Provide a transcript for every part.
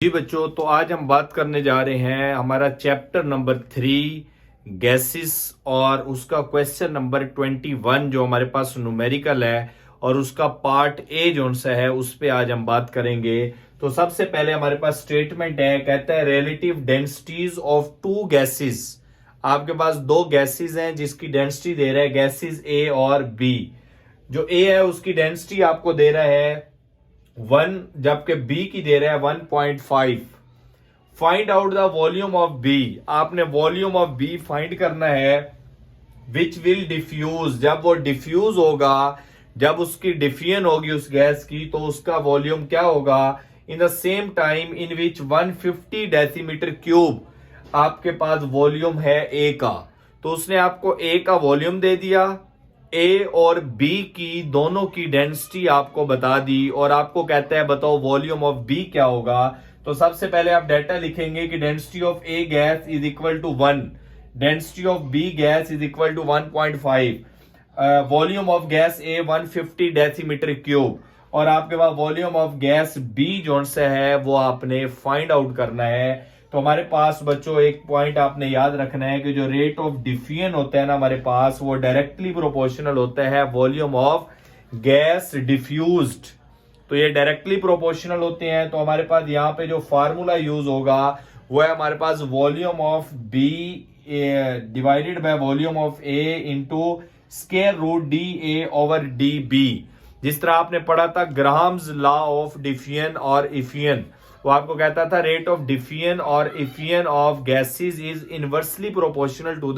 जी बच्चों, तो आज हम बात करने जा रहे हैं हमारा चैप्टर नंबर 3 गैसेस और उसका क्वेश्चन नंबर 21 जो हमारे पास न्यूमेरिकल है और उसका पार्ट ए जो सा है उस पे आज हम बात करेंगे। तो सबसे पहले हमारे पास स्टेटमेंट है, कहता है relative densities of two gases. आपके पास दो गैसेस हैं जिसकी डेंसिटी दे रहा है गैसेस ए और बी। जो ए है उसकी डेंसिटी आपको दे रहा है 1, जबकि बी की दे रहा है 1.5। Find out the volume of B. आपने वॉल्यूम ऑफ बी फाइंड करना है विच विल डिफ्यूज। जब वो डिफ्यूज होगा, जब उसकी डिफ्यूजन होगी उस गैस की, तो उसका वॉल्यूम क्या होगा in the same time in which 150 decimetre cube आपके पास वॉल्यूम है ए का। तो उसने आपको ए का वॉल्यूम दे दिया, ए और बी की दोनों की डेंसिटी आपको बता दी और आपको कहता है बताओ वॉल्यूम ऑफ बी क्या होगा। तो सबसे पहले आप डेटा लिखेंगे कि density of A gas is equal to 1, density of B gas is equal to 1.5, volume of gas A 150 decimetre cube, और आपके पास वॉल्यूम ऑफ गैस बी जो से है वो आपने फाइंड आउट करना है। तो हमारे पास बच्चों एक पॉइंट आपने याद रखना है कि जो रेट ऑफ डिफ्यूजन होता है ना हमारे पास, वो डायरेक्टली प्रोपोर्शनल होता है वॉल्यूम ऑफ गैस डिफ्यूज्ड। तो ये डायरेक्टली प्रोपोर्शनल होते हैं। तो हमारे पास यहाँ पे जो फार्मूला यूज होगा वो है हमारे पास volume of B divided by volume of A into square root D A over D B. जिस तरह आपने पढ़ा था ग्राहम्स लॉ ऑफ डिफ्यूजन और इफ्यूजन, वो आपको कहता था रेट ऑफ डिफ्यूजन और effusion of gases is inversely proportional to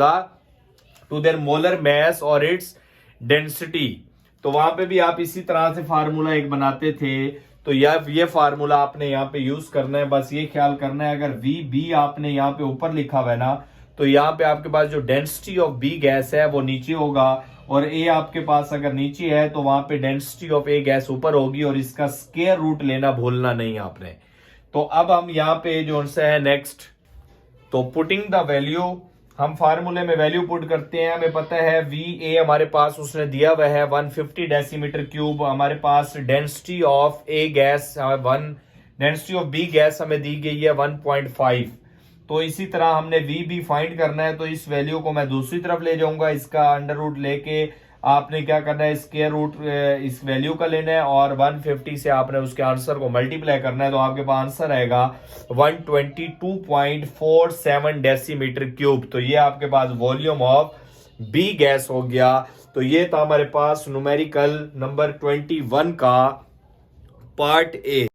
their molar mass और इट्स डेंसिटी। तो वहां पे भी आप इसी तरह से फार्मूला एक बनाते थे। तो ये फार्मूला आपने यहाँ पे यूज करना है। बस ये ख्याल करना है अगर वी बी आपने यहाँ पे ऊपर लिखा हुआ है ना, तो यहाँ पे आपके पास जो डेंसिटी ऑफ बी गैस है वो नीचे होगा, और ए आपके पास अगर नीचे है तो वहां पे डेंसिटी ऑफ ए गैस ऊपर होगी, और इसका स्क्वायर रूट लेना भूलना नहीं आपने। तो अब हम यहाँ पे जो है नेक्स्ट, तो पुटिंग द वैल्यू, हम फार्मूले में वैल्यू पुट करते हैं। हमें पता है वी ए हमारे पास उसने दिया हुआ है 150 डेसीमीटर क्यूब। हमारे पास density of A gas density of B gas हमें दी गई है 1.5। तो इसी तरह हमने वी बी फाइंड करना है। तो इस वैल्यू को मैं दूसरी तरफ ले जाऊंगा, इसका अंडर रूट लेके आपने क्या करना है स्क्वायर रूट इस वैल्यू का लेना है, और 150 से आपने उसके आंसर को मल्टीप्लाई करना है। तो आपके पास आंसर आएगा 122.47 डेसीमीटर क्यूब। तो ये आपके पास वॉल्यूम ऑफ बी गैस हो गया। तो ये था हमारे पास न्यूमेरिकल नंबर 21 का पार्ट ए।